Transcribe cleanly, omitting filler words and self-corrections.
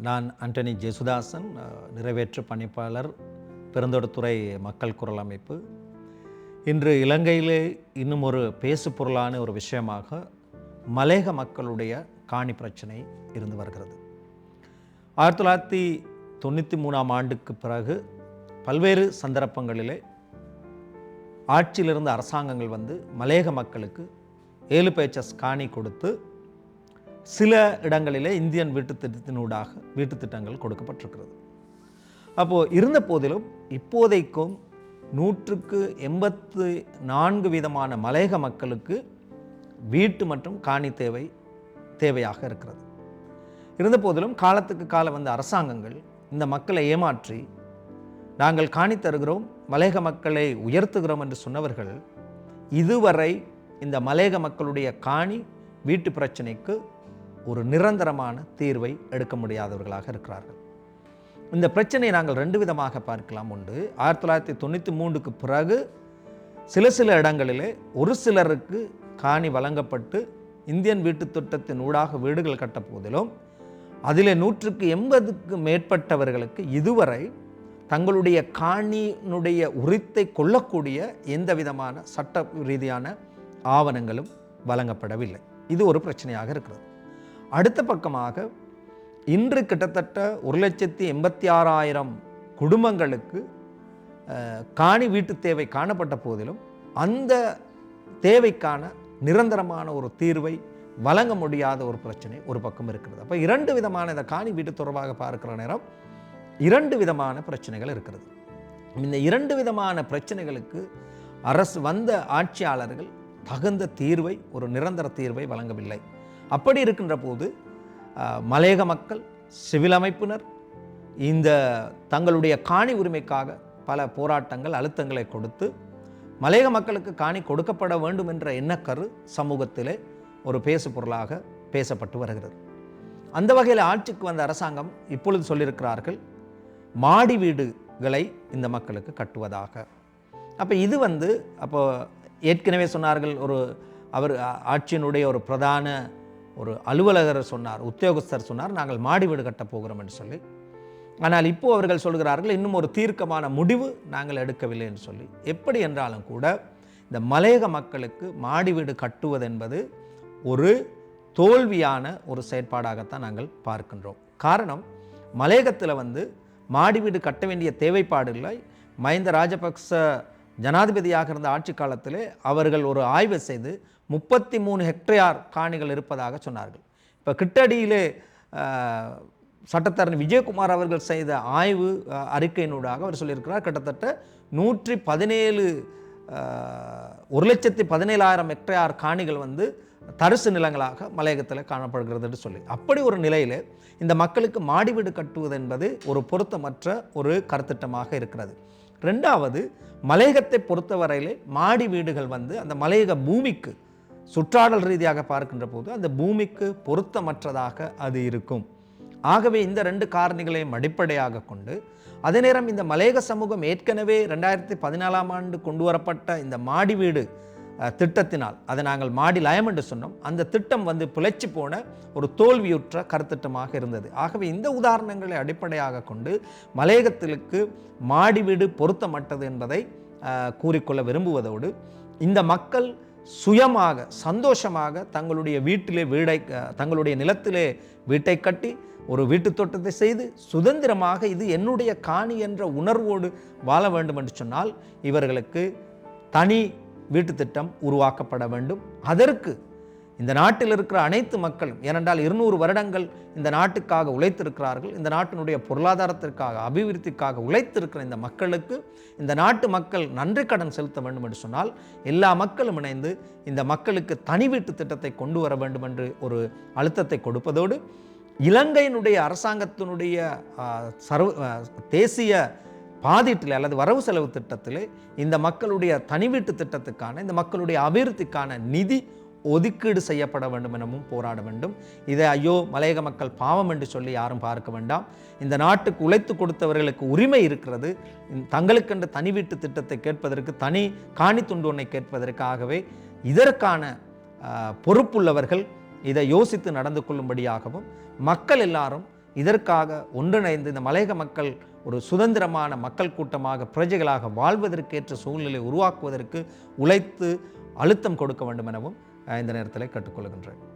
நான் ஆண்டனி ஜேசுதாசன், நிறைவேற்று பணிப்பாளர், பெருந்தொடுத்துறை மக்கள் குரல் அமைப்பு. இன்று இலங்கையிலே இன்னும் ஒரு பேசு பொருளான ஒரு விஷயமாக மலையக மக்களுடைய காணி பிரச்சனை இருந்து வருகிறது. 1993ஆம் ஆண்டுக்கு பிறகு பல்வேறு சந்தர்ப்பங்களிலே ஆட்சியிலிருந்த அரசாங்கங்கள் மலையக மக்களுக்கு 7 பேச்சஸ் காணி கொடுத்து சில இடங்களிலே இந்தியன் வீட்டுத்திட்டத்தினூடாக வீட்டு திட்டங்கள் கொடுக்கப்பட்டிருக்கிறது. அப்போது இருந்த போதிலும் இப்போதைக்கும் 184 வீதமான மலையக மக்களுக்கு வீட்டு மற்றும் காணி தேவையாக இருக்கிறது. இருந்த போதிலும் காலத்துக்கு காலம் வந்த அரசாங்கங்கள் இந்த மக்களை ஏமாற்றி நாங்கள் காணி தருகிறோம், மலையக மக்களை உயர்த்துகிறோம் என்று சொன்னவர்கள் இதுவரை இந்த மலையக மக்களுடைய காணி வீட்டு பிரச்சனைக்கு ஒரு நிரந்தரமான தீர்வை எடுக்க முடியாதவர்களாக இருக்கிறார்கள். இந்த பிரச்சனையை நாங்கள் 2 விதமாக பார்க்கலாம். உண்டு 1993க்கு பிறகு சில இடங்களிலே ஒரு சிலருக்கு காணி வழங்கப்பட்டு இந்தியன் வீட்டு திட்டத்தின் ஊடாக வீடுகள் கட்ட போதிலும் அதில் 180க்கு மேற்பட்டவர்களுக்கு இதுவரை தங்களுடைய காணியினுடைய உரித்தை கொள்ளக்கூடிய எந்த விதமான சட்ட ரீதியான ஆவணங்களும் வழங்கப்படவில்லை. இது ஒரு பிரச்சனையாக இருக்கிறது. அடுத்த பக்கமாக இன்று கிட்டத்தட்ட 1,86,000 குடும்பங்களுக்கு காணி வீட்டு தேவை காணப்பட்ட போதிலும் அந்த தேவைக்கான நிரந்தரமான ஒரு தீர்வை வழங்க முடியாத ஒரு பிரச்சனை ஒரு பக்கம் இருக்கிறது. அப்போ 2 விதமான இந்த காணி வீட்டு தொடர்பாக பார்க்கிற நேரம் 2 விதமான பிரச்சனைகள் இருக்கிறது. இந்த 2 விதமான பிரச்சனைகளுக்கு அரசு வந்த ஆட்சியாளர்கள் தகுந்த தீர்வை, ஒரு நிரந்தர தீர்வை வழங்கவில்லை. அப்படி இருக்கின்ற போது மலையக மக்கள், சிவில் அமைப்பினர் இந்த தங்களுடைய காணி உரிமைக்காக பல போராட்டங்கள், அழுத்தங்களை கொடுத்து மலையக மக்களுக்கு காணி கொடுக்கப்பட வேண்டும் என்ற எண்ணக்கரு சமூகத்திலே ஒரு பேசு பொருளாக பேசப்பட்டு வருகிறது. அந்த வகையில் ஆட்சிக்கு வந்த அரசாங்கம் இப்பொழுது சொல்லியிருக்கிறார்கள் மாடி வீடுகளை இந்த மக்களுக்கு கட்டுவதாக. அப்போ இது அப்போ ஏற்கனவே சொன்னார்கள், அவர் ஆட்சியினுடைய ஒரு பிரதான ஒரு அலுவலகர் சொன்னார், உத்தியோகஸ்தர் சொன்னார், நாங்கள் மாடி வீடு கட்டப் போகிறோம் என்று சொல்லி. ஆனால் இப்போ அவர்கள் சொல்கிறார்கள் இன்னும் ஒரு தீர்க்கமான முடிவு நாங்கள் எடுக்கவில்லை என்று சொல்லி. எப்படி என்றாலும் கூட இந்த மலையக மக்களுக்கு மாடி வீடு கட்டுவது என்பது ஒரு தோல்வியான ஒரு செயற்பாடாகத்தான் நாங்கள் பார்க்கின்றோம். காரணம், மலையகத்தில் மாடி வீடு கட்ட வேண்டிய தேவைப்பாடு இல்லை. மஹிந்த ராஜபக்ச ஜனாதிபதியாக இருந்த ஆட்சி காலத்திலே அவர்கள் ஒரு ஆய்வு செய்து 33 ஹெக்டேர் காணிகள் இருப்பதாக சொன்னார்கள். இப்போ கிட்டடியிலே சட்டத்தரணி விஜயகுமார் அவர்கள் செய்த ஆய்வு அறிக்கையினூடாக அவர் சொல்லியிருக்கிறார் கிட்டத்தட்ட 1,17,000 ஹெக்டேர் காணிகள் தரிசு நிலங்களாக மலையகத்தில் காணப்படுகிறது என்று சொல்லி. அப்படி ஒரு நிலையில் இந்த மக்களுக்கு மாடி வீடு கட்டுவது என்பது ஒரு பொருத்தமற்ற ஒரு கருத்திட்டமாக இருக்கிறது. 2வது, மலையகத்தை பொறுத்தவரையிலே மாடி வீடுகள் அந்த மலையக பூமிக்கு சுற்றாடல் ரீதியாக பார்க்கின்ற போது அந்த பூமிக்கு பொருத்தமற்றதாக அது இருக்கும். ஆகவே இந்த 2 காரணிகளையும் அடிப்படையாக கொண்டு அதே நேரம் இந்த மலையக சமூகம் ஏற்கனவே 2014ஆம் ஆண்டு கொண்டு வரப்பட்ட இந்த மாடி வீடு திட்டத்தினால், அதை நாங்கள் மாடி லயம் என்று சொன்னோம், அந்த திட்டம் பிழைச்சி போன ஒரு தோல்வியுற்ற கருத்திட்டமாக இருந்தது. ஆகவே இந்த உதாரணங்களை அடிப்படையாக கொண்டு மலையகத்திற்கு மாடி வீடு பொருத்தமட்டது என்பதை கூறிக்கொள்ள விரும்புவதோடு இந்த மக்கள் சுயமாக சந்தோஷமாக தங்களுடைய வீட்டிலே தங்களுடைய நிலத்திலே வீட்டை கட்டி ஒரு வீட்டு தோட்டத்தை செய்து சுதந்திரமாக இது என்னுடைய காணி என்ற உணர்வோடு வாழ வேண்டும் என்று சொன்னால் இவர்களுக்கு தனி வீட்டு திட்டம் உருவாக்கப்பட வேண்டும். அதற்கு இந்த நாட்டில் இருக்கிற அனைத்து மக்களும், ஏனென்றால் 200 வருடங்கள் இந்த நாட்டுக்காக உழைத்திருக்கிறார்கள், இந்த நாட்டினுடைய பொருளாதாரத்திற்காக அபிவிருத்திக்காக உழைத்திருக்கிற இந்த மக்களுக்கு இந்த நாட்டு மக்கள் நன்றி கடன் செலுத்த வேண்டும் என்று சொன்னால் எல்லா மக்களும் இணைந்து இந்த மக்களுக்கு தனி வீட்டு திட்டத்தை கொண்டு வர வேண்டும் என்று ஒரு அழுத்தத்தை கொடுப்பதோடு இலங்கையினுடைய அரசாங்கத்தினுடைய தேசிய பாதீட்டில் அல்லது வரவு செலவு திட்டத்திலே இந்த மக்களுடைய தனி வீட்டு திட்டத்துக்கான, இந்த மக்களுடைய அபிவிருத்திக்கான நிதி ஒதுக்கீடு செய்யப்பட வேண்டும் எனவும் போராட வேண்டும். இதை ஐயோ மலையக மக்கள் பாவம் என்று சொல்லி யாரும் பார்க்க வேண்டாம். இந்த நாட்டுக்கு உழைத்து கொடுத்தவர்களுக்கு உரிமை இருக்கிறது. தங்களுக்கென்று தனி வீட்டு திட்டத்தை கேட்பதற்கு, தனி காணி துண்டு ஒன்றை கேட்பதற்காகவே இதற்கான பொறுப்புள்ளவர்கள் இதை யோசித்து நடந்து கொள்ளும்படியாகவும் மக்கள் எல்லாரும் இதற்காக ஒன்றிணைந்து இந்த மலையக மக்கள் ஒரு சுதந்திரமான மக்கள் கூட்டமாக பிரஜைகளாக வாழ்வதற்கேற்ற சூழ்நிலை உருவாக்குவதற்கு உழைத்து அழுத்தம் கொடுக்க வேண்டும் எனவும் இந்த நேரத்தில் கேட்டுக்கொள்கின்றேன்.